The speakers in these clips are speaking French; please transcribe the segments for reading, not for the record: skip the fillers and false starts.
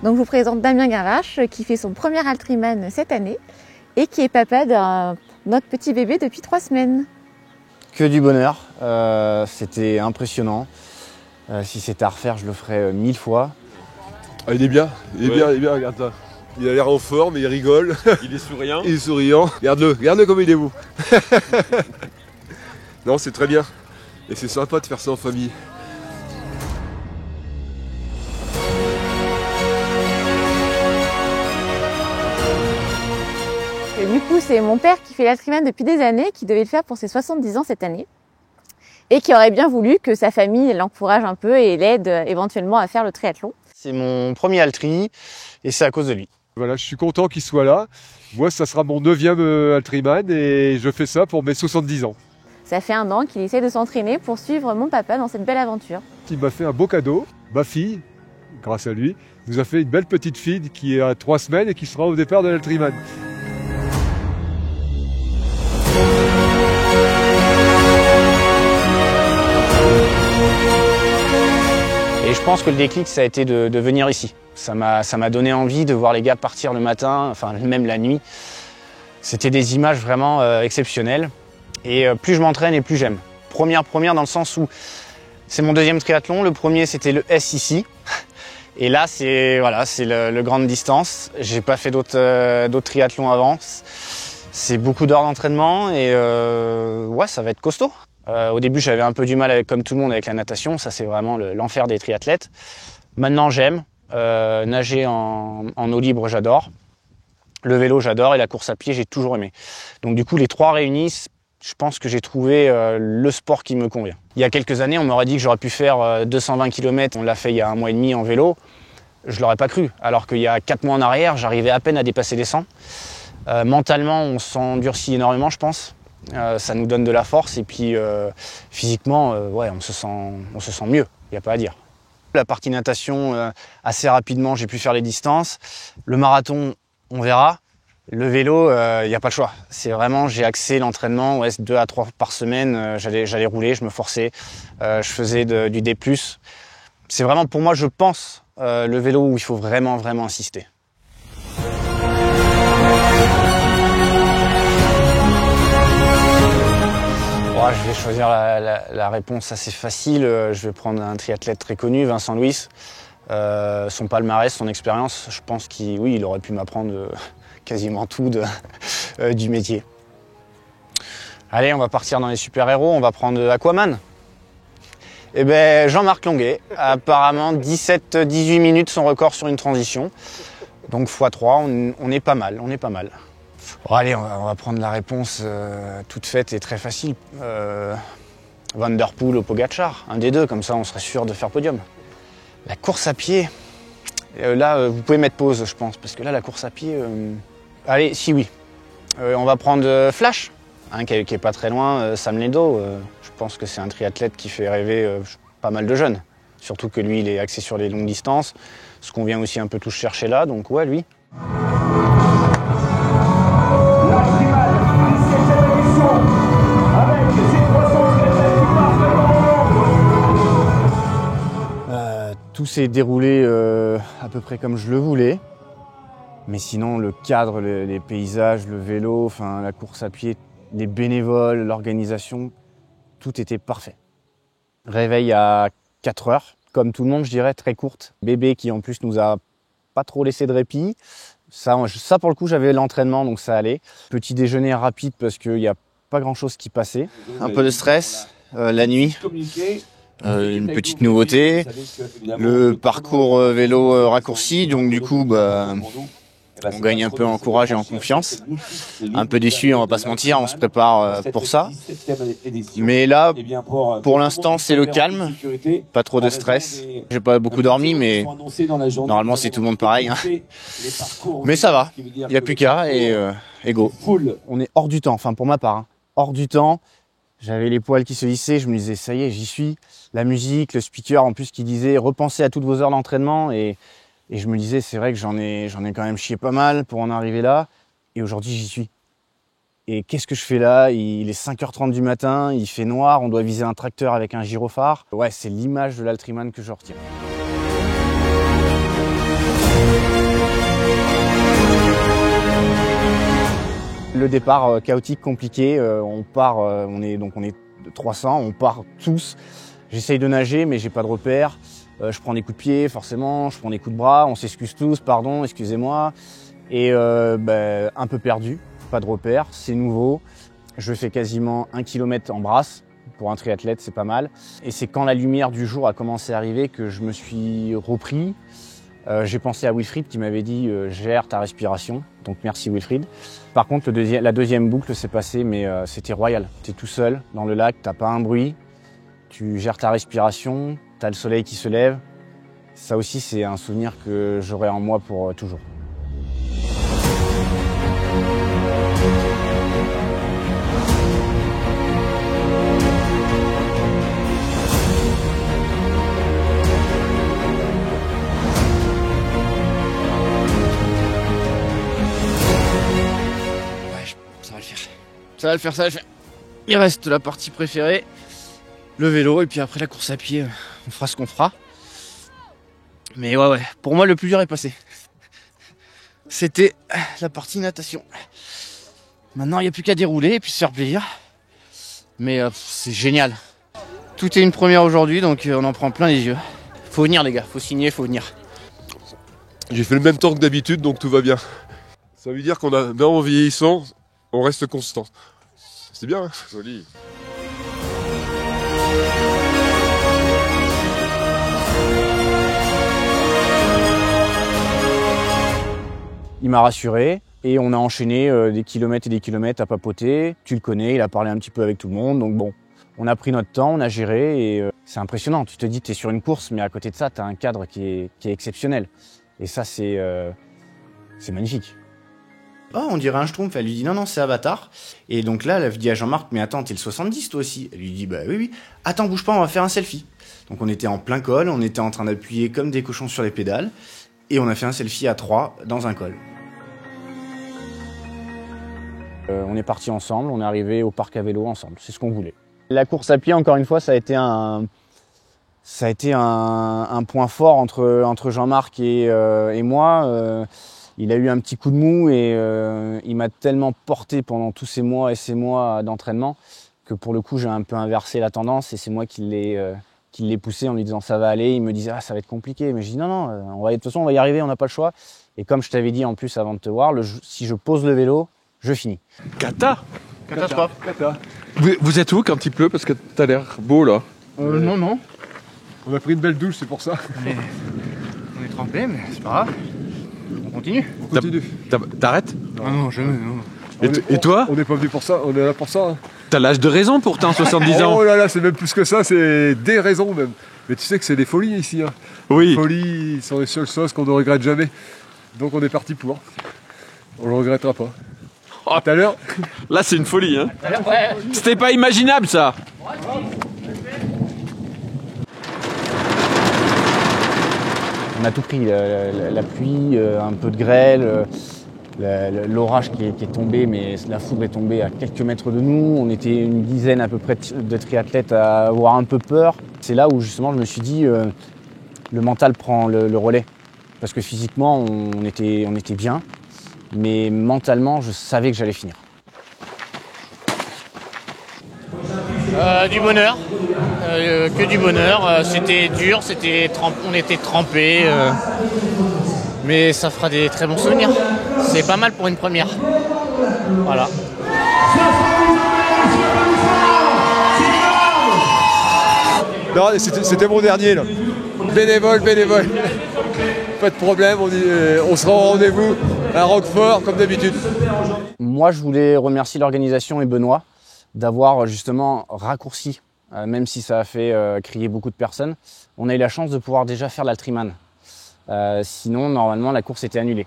Donc je vous présente Damien Gavrache qui fait son premier Ultraman cette année et qui est papa d'un notre petit bébé depuis 3 semaines. Que du bonheur, c'était impressionnant. Si c'était à refaire, je le ferais 1000 fois. Ah, il est bien, il est bien, regarde ça. Il a l'air en forme, il rigole. Il est souriant. Il est souriant. Regarde-le comme il est beau. Non, c'est très bien. Et c'est sympa de faire ça en famille. Et du coup, c'est mon père qui fait l'Ultraman depuis des années, qui devait le faire pour ses 70 ans cette année. Et qui aurait bien voulu que sa famille l'encourage un peu et l'aide éventuellement à faire le triathlon. C'est mon premier Altri et c'est à cause de lui. Voilà, je suis content qu'il soit là. Moi, ça sera mon 9e Ultraman et je fais ça pour mes 70 ans. Ça fait 1 an qu'il essaie de s'entraîner pour suivre mon papa dans cette belle aventure. Il m'a fait un beau cadeau. Ma fille, grâce à lui, nous a fait une belle petite fille qui a 3 semaines et qui sera au départ de l'Ultraman. Et je pense que le déclic, ça a été de venir ici. Ça m'a donné envie de voir les gars partir le matin, enfin même la nuit. C'était des images vraiment exceptionnelles. Et plus je m'entraîne et plus j'aime. Première dans le sens où c'est mon 2e triathlon. Le premier, c'était le S ici. Et là, c'est le grande distance. J'ai pas fait d'autres triathlons avant. C'est beaucoup d'heures d'entraînement et ouais, ça va être costaud. Au début, j'avais un peu du mal, comme tout le monde, avec la natation. Ça, c'est vraiment l'enfer des triathlètes. Maintenant, j'aime. Nager en eau libre, j'adore. Le vélo, j'adore. Et la course à pied, j'ai toujours aimé. Donc du coup, les 3 réunis, je pense que j'ai trouvé le sport qui me convient. Il y a quelques années, on m'aurait dit que j'aurais pu faire 220 km. On l'a fait il y a 1 mois et demi en vélo. Je l'aurais pas cru. Alors qu'il y a 4 mois en arrière, j'arrivais à peine à dépasser les 100. Mentalement, on s'endurcit énormément, je pense. Ça nous donne de la force et puis physiquement, ouais, on se sent mieux, il n'y a pas à dire. La partie natation, assez rapidement, j'ai pu faire les distances. Le marathon, on verra. Le vélo, il n'y a pas le choix. C'est vraiment, j'ai axé l'entraînement, ouais, 2 à 3 par semaine. J'allais rouler, je me forçais, je faisais du D+. C'est vraiment, pour moi, je pense, le vélo où il faut vraiment insister. Je vais choisir la réponse assez facile. Je vais prendre un triathlète très connu, Vincent Louis. Son palmarès, son expérience, je pense qu'il aurait pu m'apprendre quasiment tout du métier. Allez, on va partir dans les super-héros, on va prendre Aquaman. Eh ben, Jean-Marc Longuet, apparemment 17-18 minutes son record sur une transition. Donc x3, on est pas mal. Bon, allez, on va prendre la réponse toute faite et très facile. Van der Poel ou Pogacar, un des deux, comme ça on serait sûr de faire podium. La course à pied, là vous pouvez mettre pause je pense, parce que là la course à pied... Allez, si oui. On va prendre Flash, hein, qui est pas très loin, Sam Ledo. Je pense que c'est un triathlète qui fait rêver pas mal de jeunes. Surtout que lui il est axé sur les longues distances, ce qu'on vient aussi un peu tous chercher là, donc ouais lui. Tout s'est déroulé à peu près comme je le voulais. Mais sinon, le cadre, les paysages, le vélo, enfin, la course à pied, les bénévoles, l'organisation, tout était parfait. Réveil à 4 heures, comme tout le monde, je dirais, très courte. Bébé qui en plus nous a pas trop laissé de répit. Ça pour le coup, j'avais l'entraînement, donc ça allait. Petit déjeuner rapide parce qu'il n'y a pas grand-chose qui passait. Un peu de stress la nuit. Une petite nouveauté, le parcours vélo raccourci, donc du coup on gagne un peu en courage et en confiance. Un peu déçu, on va pas se mentir, on se prépare pour ça. Mais là, pour l'instant, c'est le calme, pas trop de stress. J'ai pas beaucoup dormi, mais normalement c'est tout le monde pareil. Hein. Mais ça va, il n'y a plus qu'à et go. On est hors du temps, enfin pour ma part, hein. Hors du temps. J'avais les poils qui se lissaient, je me disais ça y est, j'y suis. La musique, le speaker en plus qui disait repensez à toutes vos heures d'entraînement et je me disais c'est vrai que j'en ai quand même chié pas mal pour en arriver là et aujourd'hui j'y suis. Et qu'est-ce que je fais là? Il est 5h30 du matin, il fait noir, on doit viser un tracteur avec un gyrophare. Ouais, c'est l'image de l'Ultraman que je retiens. Le départ chaotique, compliqué, on part, on est 300, on part tous. J'essaye de nager mais j'ai pas de repère. Je prends des coups de pied forcément, je prends des coups de bras, on s'excuse tous, pardon, excusez-moi. Et un peu perdu, pas de repère, c'est nouveau. Je fais quasiment 1 kilomètre en brasse. Pour un triathlète, c'est pas mal. Et c'est quand la lumière du jour a commencé à arriver que je me suis repris. J'ai pensé à Wilfried qui m'avait dit gère ta respiration. Donc merci Wilfried. Par contre, la deuxième boucle s'est passée, mais c'était royal. Tu es tout seul dans le lac, t'as pas un bruit. Tu gères ta respiration, t'as le soleil qui se lève. Ça aussi, c'est un souvenir que j'aurai en moi pour toujours. Ça va le faire, ça va le faire. Il reste la partie préférée, le vélo, et puis après la course à pied, on fera ce qu'on fera. Mais ouais, pour moi le plus dur est passé. C'était la partie natation. Maintenant il n'y a plus qu'à dérouler et puis se faire plaisir. Mais c'est génial. Tout est une première aujourd'hui, donc on en prend plein les yeux. Faut venir les gars, faut signer, faut venir. J'ai fait le même temps que d'habitude, donc tout va bien. Ça veut dire qu'on a, même en vieillissant, on reste constant. C'est bien, hein, joli. Il m'a rassuré et on a enchaîné des kilomètres et des kilomètres à papoter. Tu le connais, il a parlé un petit peu avec tout le monde, donc bon. On a pris notre temps, on a géré et c'est impressionnant. Tu te dis que tu es sur une course, mais à côté de ça, tu as un cadre qui est exceptionnel. Et ça, c'est magnifique. Oh, on dirait un schtroumpf. Elle lui dit non, c'est Avatar. Et donc là, elle dit à Jean-Marc, mais attends, t'es le 70 toi aussi. Elle lui dit, bah oui. Attends, bouge pas, on va faire un selfie. Donc on était en plein col, on était en train d'appuyer comme des cochons sur les pédales. Et on a fait un selfie à 3 dans un col. On est partis ensemble, on est arrivé au parc à vélo ensemble. C'est ce qu'on voulait. La course à pied, encore une fois, ça a été un point fort entre Jean-Marc et moi. Il a eu un petit coup de mou et il m'a tellement porté pendant tous ces mois et ces mois d'entraînement que pour le coup j'ai un peu inversé la tendance et c'est moi qui l'ai poussé en lui disant ça va aller. Il me disait ça va être compliqué, mais je dis non, de toute façon on va y arriver, on n'a pas le choix. Et comme je t'avais dit en plus avant de te voir, si je pose le vélo, je finis. Catastrophe. Vous êtes où quand il pleut? Parce que t'as l'air beau là. Non. On a pris une belle douche, c'est pour ça. On est trempé, mais c'est pas grave. On continue. On continue. T'arrêtes? Non, jamais, non. Et toi? On n'est pas venu pour ça, on est là pour ça. Hein. T'as l'âge de raison pourtant, 70 ans. Oh là là, c'est même plus que ça, c'est des raisons même. Mais tu sais que c'est des folies ici. Hein. Oui. Les folies sont les seules choses qu'on ne regrette jamais. Donc on est parti pour. On le regrettera pas. Oh, tout à l'heure. Là, c'est une folie, hein. C'était pas imaginable, ça. On a tout pris, la pluie, un peu de grêle, l'orage qui est tombé, mais la foudre est tombée à quelques mètres de nous. On était une dizaine à peu près de triathlètes à avoir un peu peur. C'est là où justement je me suis dit, le mental prend le relais. Parce que physiquement, on était bien, mais mentalement, je savais que j'allais finir. Du bonheur, que du bonheur. C'était dur, on était trempés, mais ça fera des très bons souvenirs. C'est pas mal pour une première. Voilà. Non, c'était mon dernier là. Bénévole. Pas de problème, on sera au rendez-vous à Roquefort comme d'habitude. Moi, je voulais remercier l'organisation et Benoît d'avoir justement raccourci, même si ça a fait crier beaucoup de personnes. On a eu la chance de pouvoir déjà faire l'Altriman. Sinon, normalement, la course était annulée.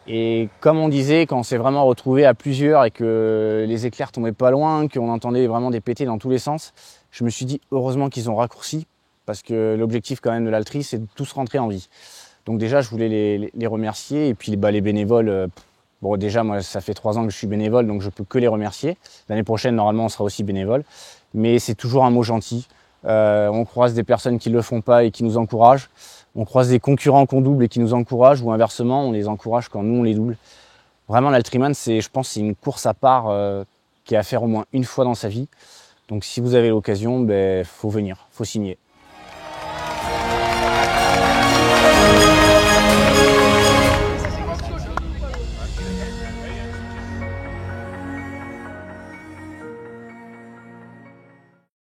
Et comme on disait, quand on s'est vraiment retrouvé à plusieurs et que les éclairs tombaient pas loin, qu'on entendait vraiment des pétés dans tous les sens, je me suis dit heureusement qu'ils ont raccourci, parce que l'objectif quand même de l'Altri, c'est de tous rentrer en vie. Donc déjà, je voulais les remercier, et puis les bénévoles, bon déjà moi ça fait 3 ans que je suis bénévole, donc je peux que les remercier. L'année prochaine, normalement, on sera aussi bénévole, mais c'est toujours un mot gentil. On croise des personnes qui le font pas et qui nous encouragent. on croise des concurrents qu'on double et qui nous encouragent, ou inversement, on les encourage quand nous on les double. Vraiment, l'Altriman, je pense, c'est une course à part qui est à faire au moins une fois dans sa vie. Donc si vous avez l'occasion, faut venir, faut signer.